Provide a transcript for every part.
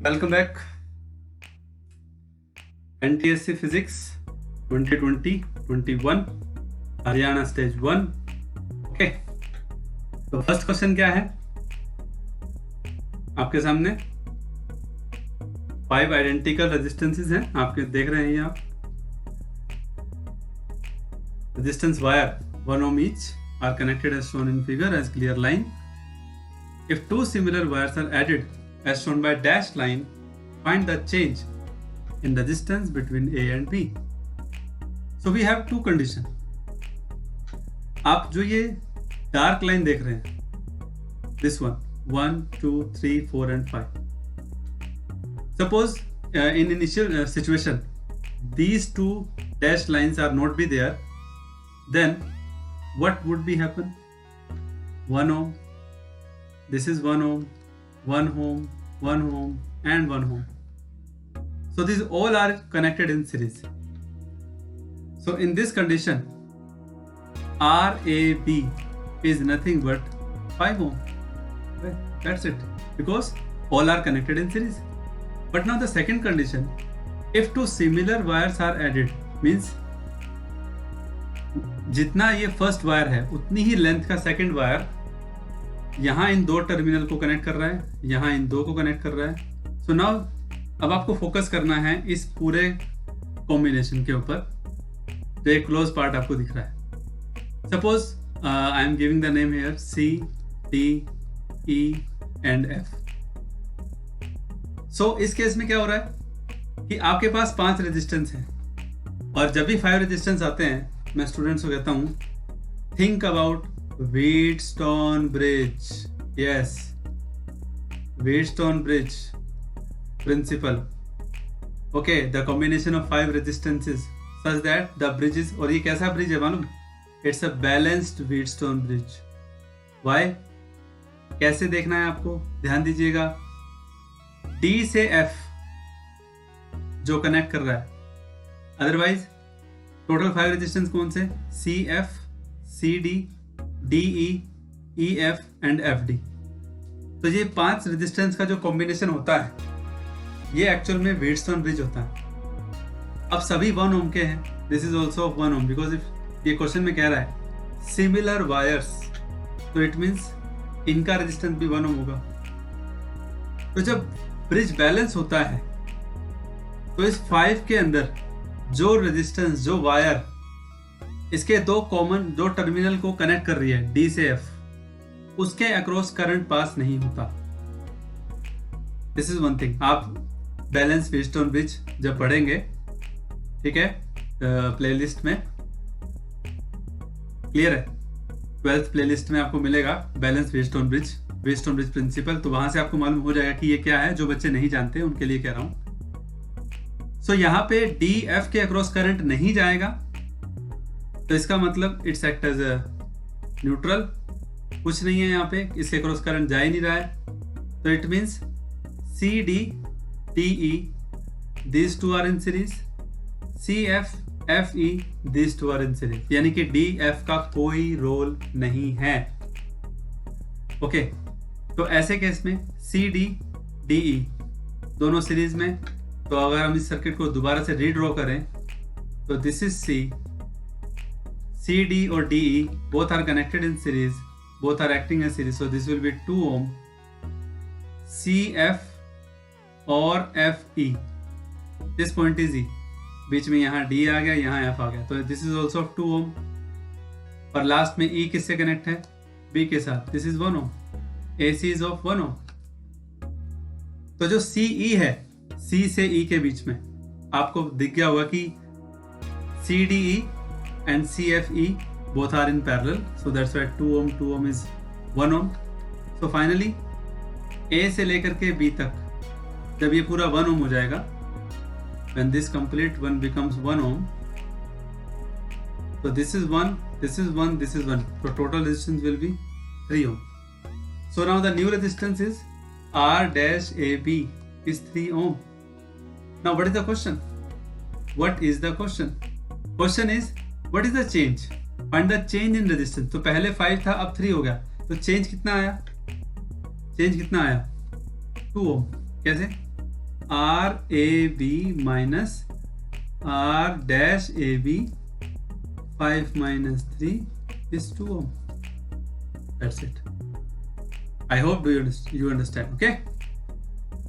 Welcome back. NTSC Physics 2020-21 Haryana stage 1. Okay, तो first question क्या है आपके सामने? 5 आइडेंटिकल रेजिस्टेंसेस हैं, आपके देख रहे हैं ये आप. Resistance wire 1 ohm each are connected as shown in figure as clear line. If two similar wires are added as shown by dashed line, find the change in resistance between A and B. So we have two condition. आप जो ये dark line देख रहे हैं, this one 1 2 3 4 and 5. Suppose in initial situation these two dashed lines are not be there, then what would be happen? 1 ohm, this is 1 ohm, 1 ohm, 1 ohm and 1 ohm. So these all are connected in series. So in this condition RAB is nothing but 5 ohm. That's it, because all are connected in series. But now the second condition, if two similar wires are added, means जितना ये first wire है उतनी ही length का second wire यहाँ इन दो terminal को connect कर रहा है, यहाँ इन दो को कनेक्ट कर रहा है. सो नाउ अब आपको फोकस करना है इस पूरे कॉम्बिनेशन के ऊपर जो एक क्लोज पार्ट आपको दिख रहा है. Suppose I am giving the name here C, D, E and F. सो इस केस में क्या हो रहा है कि आपके पास 5 रेजिस्टेंस हैं, और जब भी 5 रेजिस्टेंस आते हैं मैं स्टूडेंट्स को कहता हूँ think about Wheatstone bridge. Yes, Wheatstone bridge principle. Okay, the combination of 5 resistances such that the bridge is, और ये कैसा ब्रिज है मालूम? It's a balanced Wheatstone bridge. Why? कैसे देखना है आपको? ध्यान दीजिएगा. D से F जो कनेक्ट कर रहा है, अदरवाइज टोटल 5 रेजिस्टेंस कौन से? CF, CD, DE, EF and FD. तो ये 5 रेजिस्टेंस का जो कॉम्बिनेशन होता है ये एक्चुअल में व्हीटस्टोन ब्रिज होता है. अब सभी 1 ohm के हैं. This is also 1 ohm because if ये क्वेश्चन में कह रहा है सिमिलर वायर्स, तो इट मीन्स इनका रेजिस्टेंस भी 1 ohm होगा. तो जब ब्रिज बैलेंस होता है तो इस 5 के अंदर जो रेजिस्टेंस, जो वायर इसके दो टर्मिनल को कनेक्ट कर रही है D से F, उसके अक्रॉस करंट पास नहीं होता. This is one thing. आप बैलेंस व्हीटस्टोन ब्रिज जब पढ़ेंगे, ठीक है, प्लेलिस्ट में क्लियर है, 12th प्लेलिस्ट में आपको मिलेगा बैलेंस व्हीटस्टोन ब्रिज प्रिंसिपल. तो वहां से आपको मालूम हो जाएगा कि ये क्या है. जो बच्चे नहीं जानते उनके लिए कह रहा हूं. सो यहाँ पे DF के अक्रॉस करंट नहीं जाएगा, तो इसका मतलब it's act as a neutral. कुछ नहीं है यहाँ पे, इसके क्रॉस करंट जा ही नहीं रहा है. तो it means CD, DE these two are in series, CF, FE these two are in series. यानी कि DF का कोई रोल नहीं है. ओके, तो ऐसे केस में CD, DE दोनों सीरीज में. तो अगर हम इस सर्किट को दोबारा से रीड्रॉ करें तो दिस इज CD और DE both are connected in series, both are acting as series, so this will be 2 ohm. CF और FE, this point is E, बीच में यहाँ D आ गया, यहाँ F आ गया, तो this is also 2 ohm. और last में E किससे कनेक्ट है? B के साथ. this is 1 ohm. AC is of 1 ohm. तो जो CE है, C से E के बीच में आपको दिख गया होगा कि CDE and CFE both are in parallel, so that's why 2 ohm is 1 ohm. So finally A से लेकर के B तक जब ये पूरा 1 ohm हो जाएगा, when this complete one becomes 1 ohm, so this is 1, this is 1, this is 1, so total resistance will be 3 ohm. So now the new resistance is R-AB is 3 ohm. Now what is the question? What is the question? Question is what is the change? Find the change in resistance. तो पहले 5 था, अब 3 हो गया, तो change कितना आया? 2 ohm. कैसे? R A B minus R dash A B 5 minus 3 is 2 ohm. That's it. I hope you understand. Okay?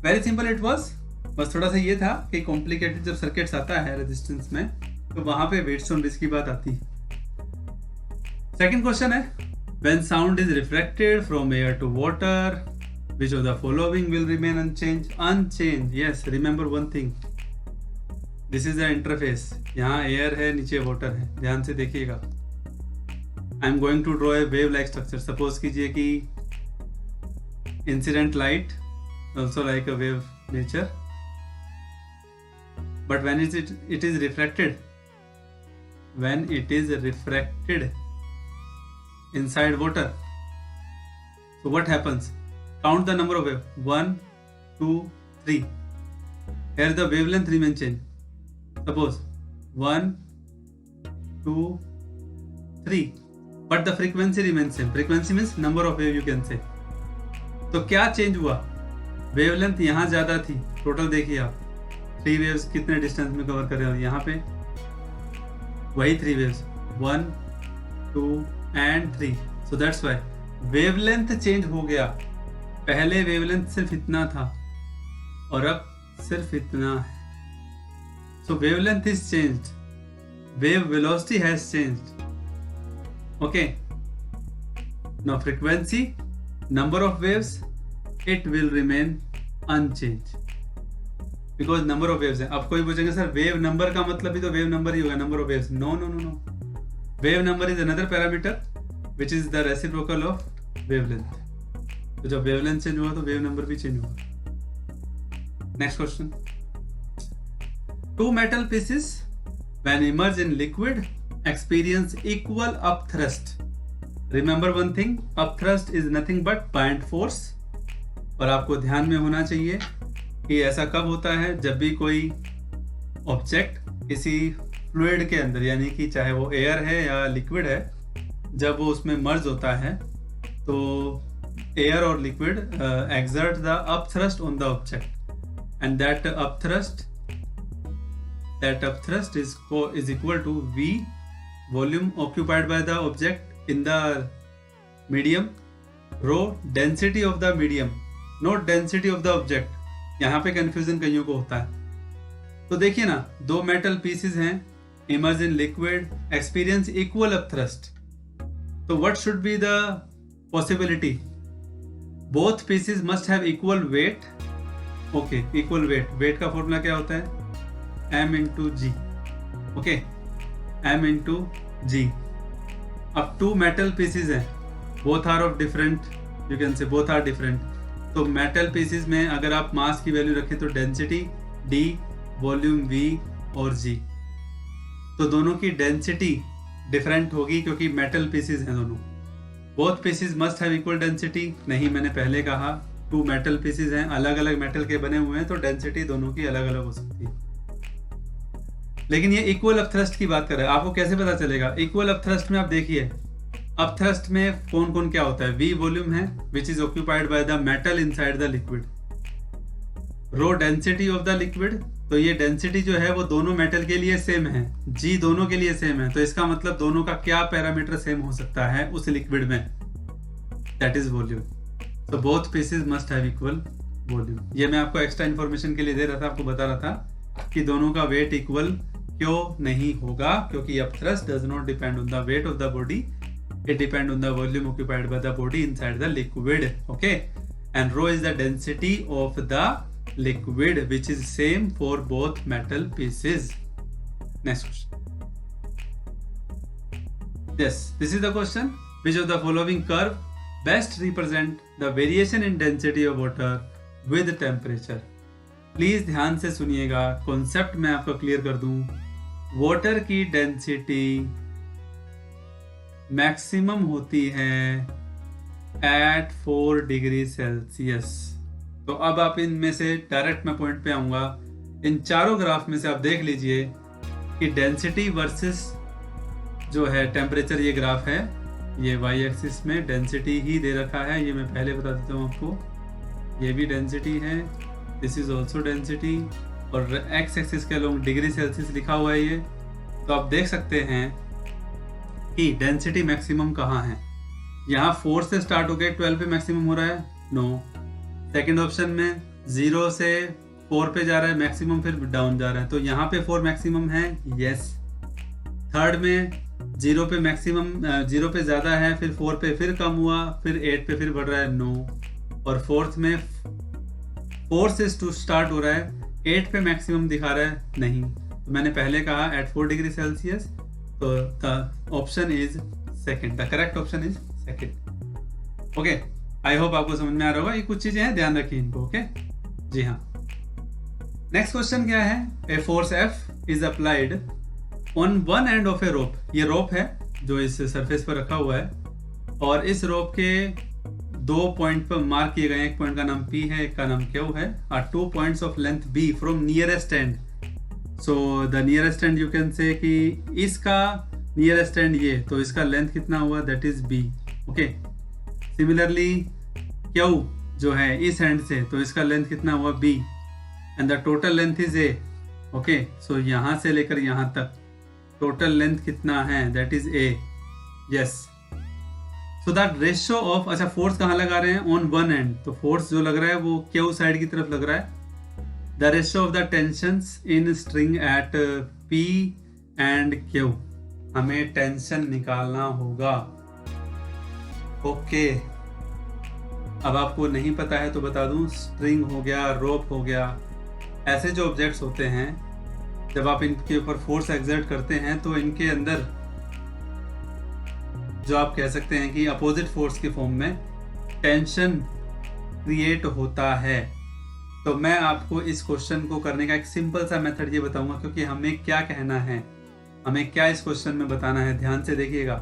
Very simple it was. बस थोड़ा सा ये था कि कॉम्प्लिकेटेड जब सर्किट्स आता है रेजिस्टेंस में तो वहां पे व्हीटस्टोन ब्रिज की बात आती है. सेकंड क्वेश्चन है, when sound is refracted from air to water, which of the following will remain unchanged? Unchanged. Yes, remember one thing. This is the interface. यहाँ एयर है, नीचे वाटर है. ध्यान से देखिएगा. I am going to draw a wave like structure. Suppose कीजिए कि incident light also like a wave nature, but when it is reflected, when it is refracted inside water, so what happens? Count the number of waves. 1 2 3. Here the wavelength remains same. Suppose 1 2 3, but the frequency remains same. Frequency means number of wave you can say. तो क्या change हुआ? Wavelength यहाँ ज्यादा थी. Total देखिए आप, 3 waves कितने distance में कवर कर रहे हो. यहाँ पे वही 3 waves 1 2 and 3. So that's why wavelength change हो गया. पहले वेवलेंथ सिर्फ इतना था और अब सिर्फ इतना है. So wavelength is changed. Wave velocity has changed. Okay. Now frequency, number of waves, it will remain unchanged. Because number of waves है. अब कोई पूछेंगे सर वेव नंबर का मतलब भी तो वेव नंबर ही होगा, number of waves. No no no no. Wave number is another parameter which is the reciprocal of wavelength. तो जब वेवलेंथ चेंज हुआ तो वेव नंबर भी चेंज हुआ. Next question. Two metal pieces when immersed in liquid experience equal upthrust. Remember one thing, upthrust is nothing but buoyant force. और आपको ध्यान में होना चाहिए कि ऐसा कब होता है, जब भी कोई ऑब्जेक्ट किसी फ्लूइड के अंदर, यानी कि चाहे वो एयर है या लिक्विड है, जब वो उसमें मर्ज होता है तो एयर और liquid exert the upthrust on the object, and that upthrust is equal to V, volume occupied by the object in the medium, rho, density of the medium, not density of the object. यहाँ पे confusion कईयों को होता है. तो देखिए ना, दो मेटल पीसेस हैं, immersed in liquid, experience equal upthrust. तो what should be the possibility? Both pieces must have equal weight. Okay, equal weight. Weight का फॉर्मूला क्या होता है? M into G. Okay, M into G. अब two metal pieces हैं, both are of different, you can say both are different. तो metal pieces में अगर आप मास की वैल्यू रखें तो डेंसिटी D, वॉल्यूम V और G. तो दोनों की डेंसिटी डिफरेंट होगी क्योंकि मेटल पीसेस हैं दोनों. Both pieces must have equal density. नहीं, मैंने पहले कहा टू मेटल पीसेस हैं, अलग अलग मेटल के बने हुए हैं, तो डेंसिटी दोनों की अलग अलग हो सकती है. लेकिन ये इक्वल अपथ्रस्ट की बात कर रहे हैं. आपको कैसे पता चलेगा? इक्वल अपथ्रस्ट में आप देखिए, अपथ्रस्ट में कौन कौन क्या होता है. V वॉल्यूम है which is occupied by the metal inside the liquid. Rho density of the liquid, तो ये डेंसिटी जो है वो दोनों मेटल के लिए सेम है. G दोनों के लिए सेम है, तो इसका मतलब दोनों का क्या पैरामीटर सेम हो सकता है उस लिक्विड में? That is volume. तो both pieces must have equal volume. ये मैं आपको एक्स्ट्रा इन्फॉर्मेशन के लिए दे रहा था, आपको बता रहा था कि दोनों का वेट इक्वल क्यों नहीं होगा, क्योंकि upthrust does not depend on the weight of the body, it depends on the volume occupied by the body inside the liquid. Okay, and rho is the density of the liquid which is same for both metal pieces. Next question. Yes, this is the question. Which of the following curve best represent the variation in density of water with temperature? Please ध्यान से सुनिएगा, concept मैं आपको clear कर दूं. Water की density maximum होती है एट 4 डिग्री सेल्सियस. तो अब आप इनमें से डायरेक्ट मैं पॉइंट पे आऊंगा. इन चारों ग्राफ में से आप देख लीजिए कि डेंसिटी वर्सेस जो है टेम्परेचर, ये ग्राफ है, ये वाई एक्सिस में डेंसिटी ही दे रखा है. ये मैं पहले बता देता हूँ आपको. ये भी डेंसिटी है दिस इज ऑल्सो डेंसिटी, और एक्स एक्सिस के अलोंग डिग्री सेल्सियस लिखा हुआ है ये। तो आप देख सकते हैं कि डेंसिटी मैक्सिमम कहाँ है। यहाँ 4 से स्टार्ट होकर 12 पे मैक्सिमम हो रहा है, नो। सेकंड ऑप्शन में 0 से 4 पे जा रहा है मैक्सिमम, फिर डाउन जा रहा है, तो यहाँ पे 4 मैक्सिमम है, यस। थर्ड में 0 पे मैक्सिमम, 0 पे ज़्यादा है, फिर 4 पे फिर कम हुआ, फिर 8 पे फिर बढ़ रहा है, नो। और फोर्थ में 4 से स्टार्ट हो रहा है, 8 पे मैक्सिमम दिखा रहा है, नहीं। तो मैंने पहले कहा एट 4 डिग्री सेल्सियस, तो the option is second, the correct option is second. Okay, I hope आपको समझ में आ रहा होगा। ये कुछ चीजें हैं, ध्यान रखिए इनको। ओके जी हाँ। नेक्स्ट क्वेश्चन क्या है, a force F is applied on one end of a rope. ये रोप है जो इस सरफेस पर रखा हुआ है, और इस रोप के 2 पॉइंट पर मार्क किए गए हैं। एक पॉइंट का नाम P है, एक का नाम Q है, और 2 points of length B from nearest and. So the nearest and you can से कि इसका नियरेस्ट एंड ये, तो इसका लेंथ कितना हुआ, that is B। Okay, similarly Q जो है इस एंड से, तो इसका लेंथ कितना हुआ, B, and the total length is A। Okay, so यहां से लेकर यहां तक टोटल लेंथ कितना है, that is A, yes. So that ratio of, अच्छा फोर्स कहाँ लगा रहे हैं, ऑन वन एंड, तो फोर्स जो लग रहा है वो Q साइड की तरफ लग रहा है। The ratio of the tensions in string at P and Q, हमें टेंशन निकालना होगा। ओके, अब आपको नहीं पता है तो बता दूं, स्ट्रिंग हो गया, रोप हो गया, ऐसे जो ऑब्जेक्ट्स होते हैं, जब आप इनके ऊपर फोर्स एक्सर्ट करते हैं तो इनके अंदर जो आप कह सकते हैं कि अपोजिट फोर्स के फॉर्म में टेंशन क्रिएट होता है। तो मैं आपको इस क्वेश्चन को करने का एक सिंपल सा मेथड ये बताऊंगा, क्योंकि हमें क्या कहना है, हमें क्या इस क्वेश्चन में बताना है, ध्यान से देखिएगा।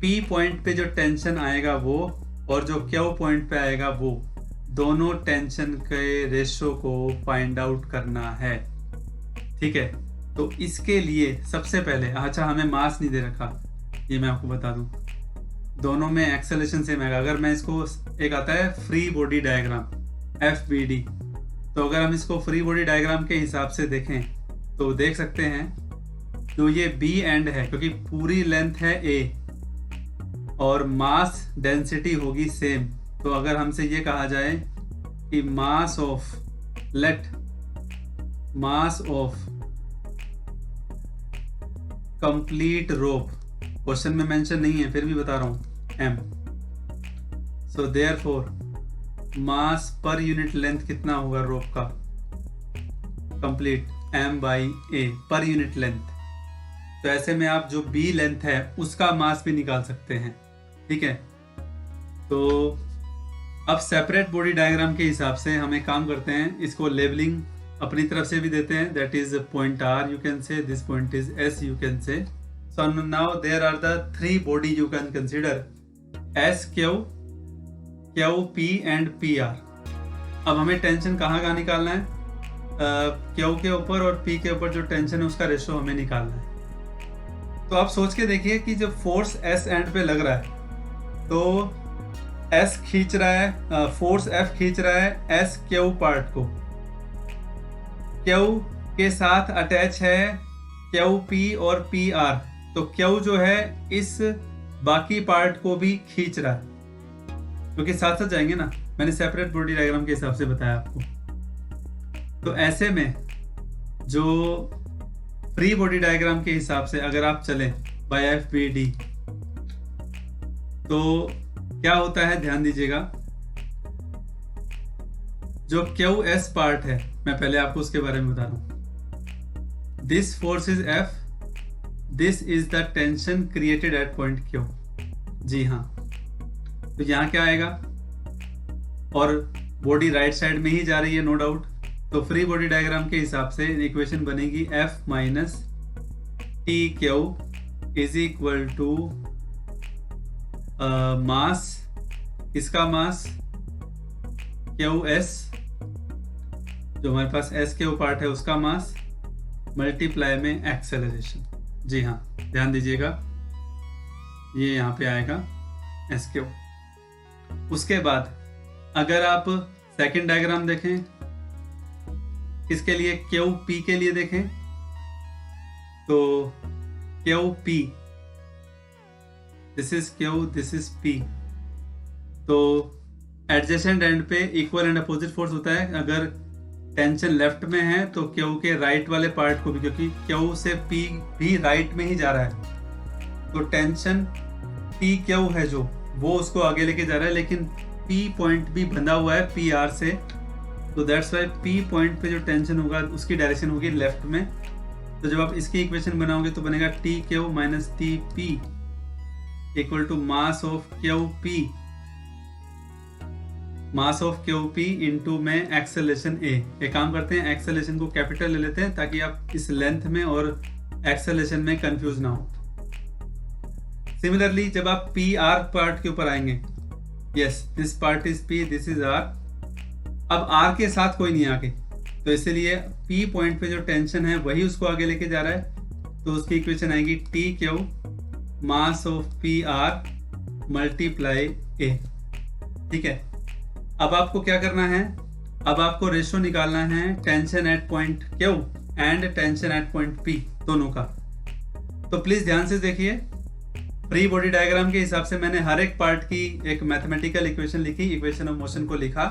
P पॉइंट पे जो टेंशन आएगा वो, और जो Q पॉइंट पे आएगा वो, दोनों टेंशन के रेशो को फाइंड आउट करना है, ठीक है। तो इसके लिए सबसे पहले, अच्छा हमें मास नहीं दे रखा, ये मैं आपको बता दूं, दोनों में एक्सेलरेशन सेम आएगा। अगर मैं इसको, एक आता है फ्री बॉडी डायग्राम FBD, तो अगर हम इसको फ्री बॉडी डायग्राम के हिसाब से देखें तो देख सकते हैं, तो ये B एंड है क्योंकि पूरी लेंथ है A, और मास डेंसिटी होगी सेम। तो अगर हमसे ये कहा जाए कि mass of complete rope, question में मेंशन नहीं है फिर भी बता रहा हूं, M। सो देयरफॉर मास पर यूनिट लेंथ कितना होगा रोप का, complete M/A per unit length. तो ऐसे में आप जो B लेंथ है उसका मास भी निकाल सकते हैं, ठीक है। तो अब सेपरेट बॉडी डायग्राम के हिसाब से हम एक काम करते हैं, इसको लेबलिंग अपनी तरफ से भी देते हैं, that is point R you can say, this point is S you can say. So now there are the 3 body you can consider, S, Q, P and PR। अब हमें टेंशन कहाँ निकालना है, Q के ऊपर और P के ऊपर जो टेंशन है उसका रेशो हमें निकालना है। तो आप सोच के देखिए कि जब फोर्स S एंड पे लग रहा है, तो S खींच रहा है, फोर्स F खींच रहा है S Q पार्ट को, Q के साथ अटैच है QP और PR, तो Q जो है इस बाकी पार्ट को भी खींच रहा है, क्योंकि साथ साथ जाएंगे ना, मैंने सेपरेट बॉडी डायग्राम के हिसाब से बताया आपको। तो ऐसे में जो फ्री बॉडी डायग्राम के हिसाब से अगर आप चलें बाय FBD, तो क्या होता है, ध्यान दीजिएगा। जो QS पार्ट है, मैं पहले आपको उसके बारे में बता रहा हूं। This force is F, this is the tension created at point Q। जी हाँ, तो यहां क्या आएगा, और बॉडी राइट साइड में ही जा रही है, नो डाउट। तो फ्री बॉडी डायग्राम के हिसाब से इक्वेशन बनेगी F minus TQ is equal to mass, इसका मास QS, जो हमारे पास SQ पार्ट है उसका मास, मल्टीप्लाई में एक्सेलरेशन। जी हाँ, ध्यान दीजिएगा, ये यहाँ पे आएगा SQ। उसके बाद अगर आप सेकंड डायग्राम देखें, किसके लिए, क्यू पी के लिए देखें तो Q P, this is Q, this is P, तो एडजेसेंट एंड पे इक्वल एंड अपोजिट फोर्स होता है। अगर टेंशन लेफ्ट में है तो क्यू के राइट वाले पार्ट को भी, क्योंकि क्यू से पी भी राइट में ही जा रहा है, तो टेंशन पी क्यू है जो वो उसको आगे लेके जा रहा है, लेकिन पी पॉइंट भी बंधा हुआ है पी आर से, तो दैट्स वाई पी पॉइंट पे जो टेंशन होगा उसकी डायरेक्शन होगी लेफ्ट में। तो जब आप इसकी इक्वेशन बनाओगे तो बनेगा T Q minus T P equal to mass of Q P, mass of Q P into में एक्सेलरेशन ए। एक काम करते हैं, एक्सेलरेशन को कैपिटल ले लेते हैं ताकि आप इस लेंथ में और एक्सेलरेशन में कंफ्यूज ना हो। सिमिलरली जब आप पी आर पार्ट के ऊपर आएंगे, yes this part is P, this is R, अब आर के साथ कोई नहीं आगे, तो इसलिए पी पॉइंट पे जो टेंशन है वही उसको आगे लेके जा रहा है, तो उसकी इक्वेशन आएगी T Q mass of P R multiply A. ठीक है, अब आपको क्या करना है, अब आपको रेशो निकालना है tension at point Q and tension at point P दोनों का। तो प्लीज ध्यान से देखिए, फ्री बॉडी डायग्राम के हिसाब से मैंने हर एक पार्ट की एक मैथमेटिकल इक्वेशन लिखी, इक्वेशन ऑफ मोशन को लिखा।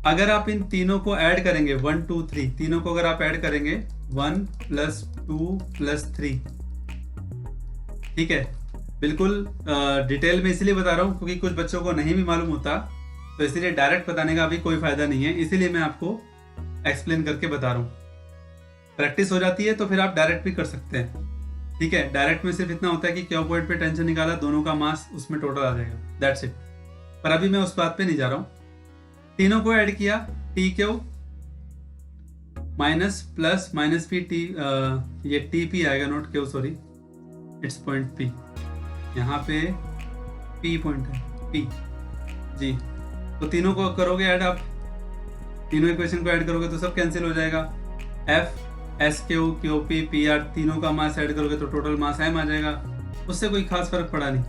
अगर आप इन तीनों को ऐड करेंगे 1 2 3, तीनों को अगर आप ऐड करेंगे 1 + 2 + 3, ठीक है, बिल्कुल डिटेल में इसलिए बता रहा हूँ क्योंकि कुछ बच्चों को नहीं भी मालूम होता, तो इसीलिए डायरेक्ट बताने का अभी कोई फायदा नहीं है, इसीलिए मैं आपको एक्सप्लेन करके बता रहा हूँ। प्रैक्टिस हो जाती है तो फिर आप डायरेक्ट भी कर सकते हैं। ठीक है, डायरेक्ट में सिर्फ इतना होता है कि क्यू पॉइंट पे टेंशन निकाला, दोनों का मास उसमें टोटल आ जाएगा, दैट्स इट। पर अभी मैं उस बात पे नहीं जा रहा हूँ। तीनों को ऐड किया, T Q minus plus minus P T, ये टी पी आएगा, not Q, sorry it's point P, यहाँ पे पी पॉइंट है पी जी। तो तीनों को करोगे ऐड, आप तीनों इक्वेशन को ऐड करोगे तो सब कैंसिल हो जाएगा। F S Q Q P P R, तीनों का मास ऐड करोगे तो टोटल मास एम आ जाएगा, उससे कोई खास फर्क पड़ा नहीं।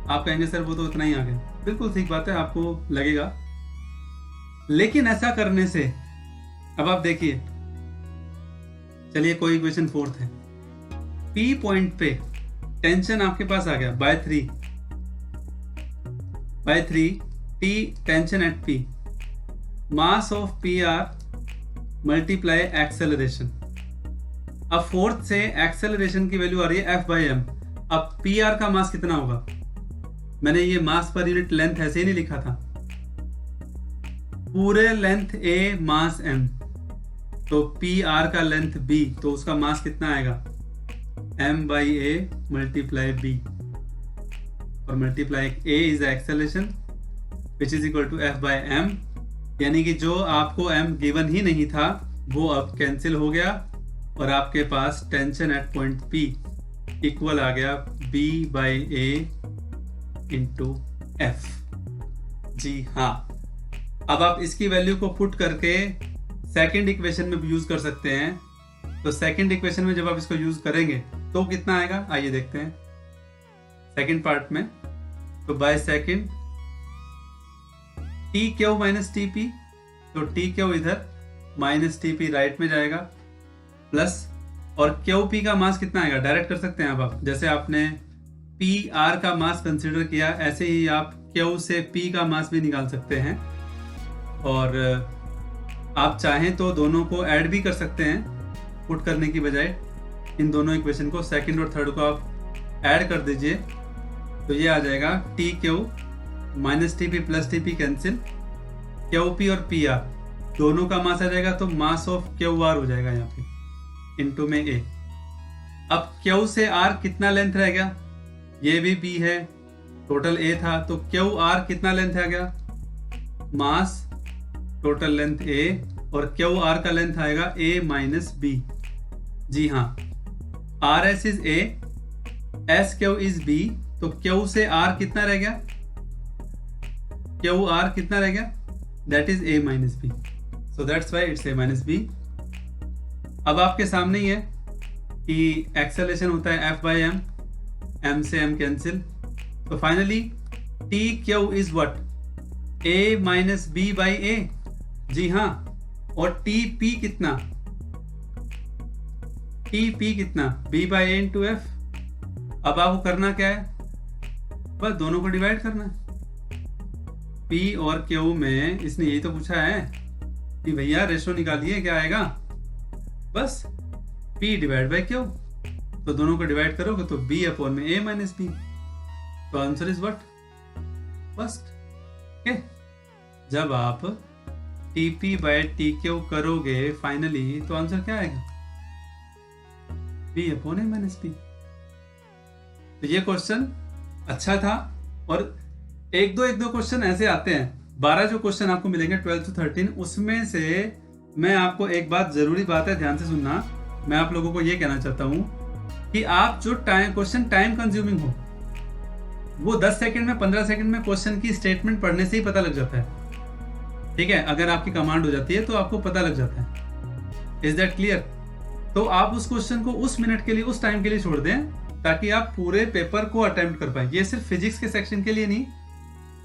आप कहेंगे सर वो तो उतना ही आ गया, बिल्कुल ठीक बात है, आपको लगेगा, लेकिन ऐसा करने से अब आप देखिए, चलिए कोई इक्वेशन फोर्थ है, पी पॉइंट पे टेंशन आपके पास आ गया by 3 T tension at P, mass of P R multiply acceleration. अब फोर्थ से एक्सेलरेशन की वैल्यू आ रही है F/m। अब पी आर का मास कितना होगा, मैंने ये मास पर यूनिट लेंथ ऐसे ही नहीं लिखा था, पूरे लेंथ A मास m, तो पी आर का लेंथ B, तो उसका मास कितना आएगा m/a मल्टीप्लाई b, और multiply a is acceleration which is equal to F/m, यानी कि जो आपको m गिवन ही नहीं था वो अब कैंसिल हो गया और आपके पास tension at point P equal आ गया B/a इंटू F। जी हाँ, अब आप इसकी वैल्यू को पुट करके सेकंड इक्वेशन में भी यूज कर सकते हैं। तो सेकंड इक्वेशन में जब आप इसको यूज करेंगे तो कितना आएगा, आइए देखते हैं सेकंड पार्ट में। तो by second T Q minus T P, तो टी क्यू इधर माइनस टी पी राइट में जाएगा, प्लस और क्यू पी का मास कितना आएगा, डायरेक्ट कर सकते हैं आप जैसे आपने पी आर का मास कंसिडर किया ऐसे ही आप क्यू से पी का मास भी निकाल सकते हैं, और आप चाहें तो दोनों को ऐड भी कर सकते हैं पुट करने की बजाय। इन दोनों इक्वेशन को सेकंड और थर्ड को आप ऐड कर दीजिए, तो ये आ जाएगा T Q minus T P plus T P cancel, Q P और पी आर दोनों का मास आ जाएगा, तो मास ऑफ क्यू आर हो जाएगा यहाँ पे इनटू में ए। अब क्यू से आर कितना लेंथ रह गया, ये भी बी है, टोटल ए था, तो क्यू आर कितना लेंथ आ गया, मास टोटल लेंथ ए, और क्यू आर का लेंथ आएगा ए माइनस बी। जी हाँ, R S is A, S Q is B, तो क्यू से आर कितना रह गया, क्यू आर कितना रह गया, that is A minus B, so that's why it's A minus B. अब आपके सामने ही है कि एक्सेलरेशन होता है F/m, m से m कैंसिल, तो finally T Q is what, a minus B by A. जी हाँ, और टी पी कितना, टी पी कितना, B by A into F. अब आपको करना क्या है, बस दोनों को डिवाइड करना है। पी और क्यू में इसने यही तो पूछा है कि भैया रेशो निकालिए, क्या आएगा, बस P डिवाइड बाई क्यू। तो दोनों को डिवाइड करोगे तो B अपॉन में A माइनस B। तो answer is what, first. Okay, जब आप TP बाय TQ करोगे फाइनली तो आंसर क्या आएगा, B upon A minus B। तो ये क्वेश्चन अच्छा था, और एक दो क्वेश्चन ऐसे आते हैं। 12 जो क्वेश्चन आपको मिलेंगे 12 to 13, उसमें से मैं आपको एक बात, जरूरी बात है, ध्यान से सुनना। मैं आप लोगों को ये कहना चाहता हूं कि आप जो क्वेश्चन टाइम कंज्यूमिंग हो, वो 10 सेकंड में 15 सेकंड में क्वेश्चन की स्टेटमेंट पढ़ने से ही पता लग जाता है। ठीक है, अगर आपकी कमांड हो जाती है तो आपको पता लग जाता है। Is that clear? तो आप उस क्वेश्चन को उस मिनट के लिए, उस टाइम के लिए छोड़ दें, ताकि आप पूरे पेपर को अटेम्प्ट कर पाए। ये सिर्फ फिजिक्स के सेक्शन के लिए नहीं,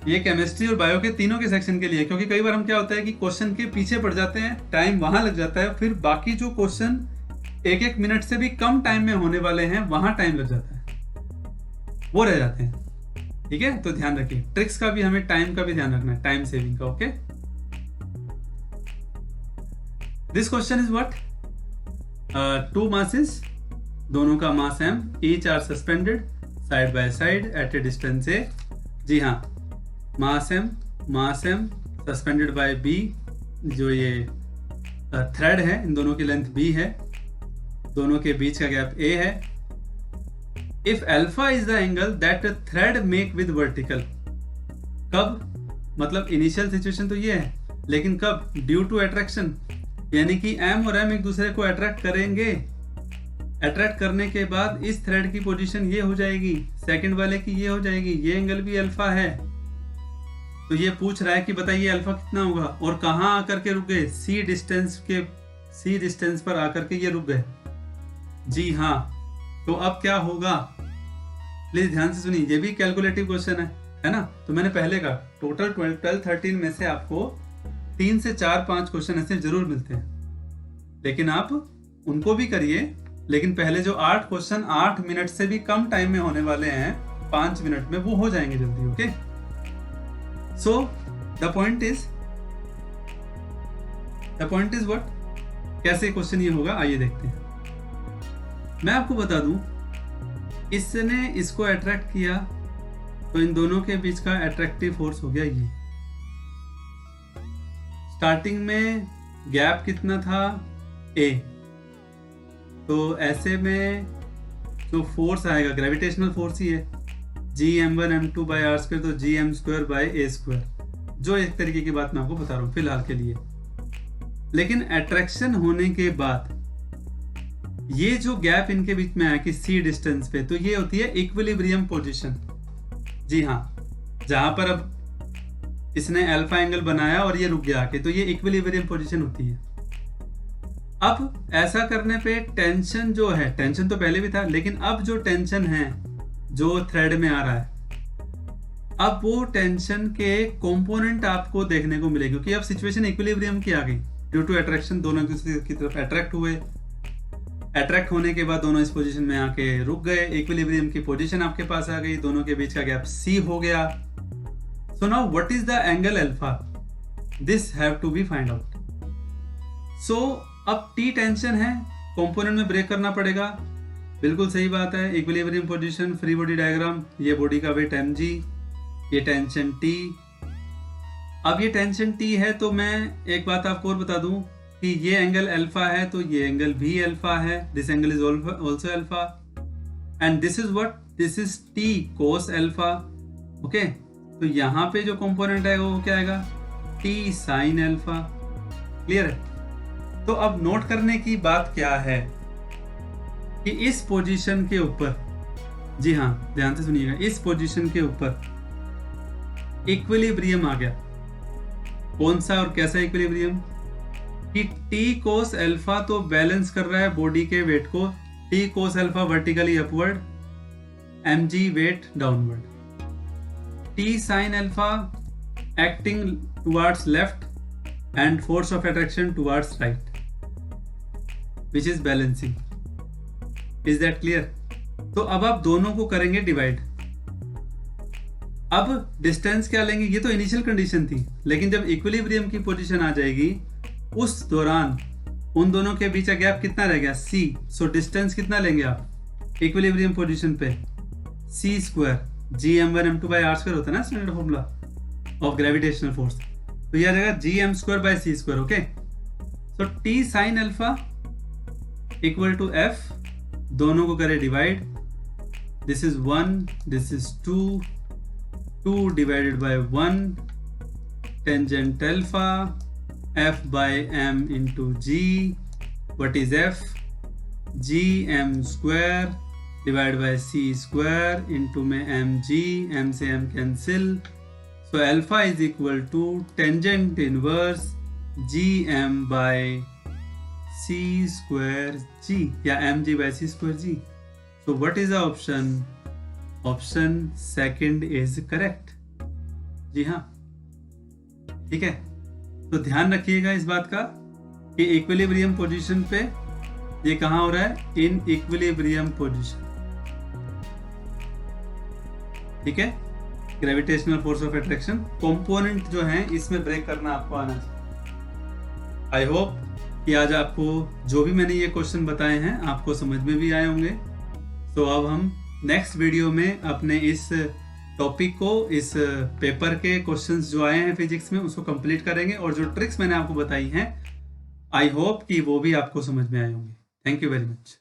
ये केमिस्ट्री और बायो के तीनों के सेक्शन के लिए। क्योंकि कई बार हम क्या होता है कि क्वेश्चन के पीछे पड़ जाते हैं, टाइम वहां लग जाता है, फिर बाकी जो क्वेश्चन 1-1 मिनट से भी कम टाइम में होने वाले हैं वहां टाइम लग जाता है, वो रह जाते हैं। ठीक है, तो ध्यान रखिए, ट्रिक्स का भी हमें, टाइम का भी ध्यान रखना है, टाइम सेविंग का। Okay, this question is what, 2 masses, दोनों का मास m, each are suspended side by side at a distance a। जी हाँ, मास m सस्पेंडेड बाय b, जो ये थ्रेड है, इन दोनों की लेंथ b है, दोनों के बीच का गैप a है। If alpha is the angle that thread make with vertical, कब, मतलब इनिशियल सिचुएशन तो ये है, लेकिन कब, ड्यू टू अट्रैक्शन, यानी कि m और m एक दूसरे को अट्रैक्ट करेंगे। अट्रैक्ट करने के बाद इस थ्रेड की पोजीशन ये हो जाएगी, सेकंड वाले की ये हो जाएगी, ये एंगल भी अल्फा है। तो ये पूछ रहा है कि बताइए अल्फा कितना होगा, और कहां आकर के रुक गए, सी डिस्टेंस पर आकर के ये रुक गए। जी हाँ, तो अब क्या होगा, प्लीज ध्यान से सुनिए, ये भी कैलकुलेटिव क्वेश्चन है ना। तो मैंने पहले कहा टोटल 12-13 में से आपको 3 से 4-5 क्वेश्चन ऐसे जरूर मिलते हैं, लेकिन आप उनको भी करिए। लेकिन पहले जो 8 क्वेश्चन 8 मिनट से भी कम टाइम में होने वाले हैं, 5 मिनट में, वो हो जाएंगे जल्दी। Okay, so the point is what, कैसे क्वेश्चन ये होगा, आइए देखते हैं। मैं आपको बता दूं, इसने इसको अट्रैक्ट किया तो इन दोनों के बीच का अट्रैक्टिव फोर्स हो गया ये। स्टार्टिंग में गैप कितना था, a, तो ऐसे में जो फोर्स आएगा ग्रेविटेशनल फोर्स ही है, Gm1m2 बाई आर स्क्वायर, तो Gm2 बाई a स्क्वायर, जो एक तरीके की बात मैं आपको बता रहा हूं फिलहाल के लिए। लेकिन अट्रैक्शन होने के बाद ये जो गैप इनके बीच में आया कि c डिस्टेंस पे, तो ये होती है इक्विलिब्रियम पोजीशन। जी हाँ, जहां पर अब इसने अल्फा एंगल बनाया और ये रुक गया आके, तो ये इक्विलिब्रियम पोजीशन होती है। अब ऐसा करने पे टेंशन जो है, टेंशन तो पहले भी था, लेकिन अब जो टेंशन है जो थ्रेड में आ रहा है, अब वो टेंशन के कंपोनेंट आपको देखने को मिलेगी, क्योंकि अब सिचुएशन इक्विलिब्रियम की आ गई। ड्यू टू अट्रैक्शन दोनों एक दूसरे की तरफ अट्रैक्ट हुए, अट्रैक्ट होने के बाद दोनों इस पोजीशन में आके रुक गए, इक्विलिब्रियम की पोजीशन आपके पास आ गई, दोनों के बीच का गैप c हो गया। So now what is the angle alpha, this have to be find out. सो अब T टेंशन है, कंपोनेंट में ब्रेक करना पड़ेगा, बिल्कुल सही बात है। Equilibrium position, free body diagram, ये बॉडी का वेट mg, ये टेंशन T। अब ये टेंशन T है, तो मैं एक बात आपको और बता दूं कि ये एंगल अल्फा है, तो ये एंगल भी अल्फा है, this angle is also alpha, and this is what, this is T cos alpha. Okay, तो यहाँ पे जो कंपोनेंट आएगा वो क्या आएगा, T sin अल्फा। क्लियर है? तो अब नोट करने की बात क्या है कि इस पोजीशन के ऊपर, जी हाँ ध्यान से सुनिएगा, इस पोजीशन के ऊपर इक्विलिब्रियम आ गया। कौन सा और कैसा इक्विलिब्रियम, कि T cos अल्फा तो बैलेंस कर रहा है बॉडी के वेट को, T cos alpha vertically upward, mg weight downward, T sin alpha acting towards left, and force of attraction towards right, which is balancing. Is that clear? तो अब आप दोनों को करेंगे डिवाइड. अब डिस्टेंस क्या लेंगे, ये तो इनिशियल कंडीशन थी, लेकिन जब इक्विलिब्रियम की पोजीशन आ जाएगी उस दौरान उन दोनों के बीच का गैप कितना रह गया, c. सो डिस्टेंस कितना लेंगे आप इक्विलिब्रियम पोजीशन पे, c स्क्वायर gm1 m2/r² होता है ना standard formula of gravitational force. तो ये आ जाएगा gm²/c². Okay, so t sin alpha equal to f, दोनों को करें divide. This is 1, this is 2 divided by 1 tangent alpha f by m into g. What is f? gm² divided by c² into में mg, m से m cancel. So alpha is equal to tangent inverse gm by c² g या mg by c² g. So what is the option? Option second is correct. जी हाँ, ठीक है. तो ध्यान रखिएगा इस बात का कि इक्विलिब्रियम पोजीशन पे ये कहाँ हो रहा है, इन इक्विलिब्रियम पोजीशन. ठीक है, gravitational force of attraction component जो है इसमें ब्रेक करना आपको आना चाहिए. आई होप कि आज आपको जो भी मैंने ये क्वेश्चन बताए हैं आपको समझ में भी आए होंगे. तो अब हम नेक्स्ट वीडियो में अपने इस टॉपिक को, इस पेपर के क्वेश्चंस जो आए हैं फिजिक्स में उसको कंप्लीट करेंगे, और जो ट्रिक्स मैंने आपको बताई हैं आई होप कि वो भी आपको समझ में आए होंगे. Thank you very much.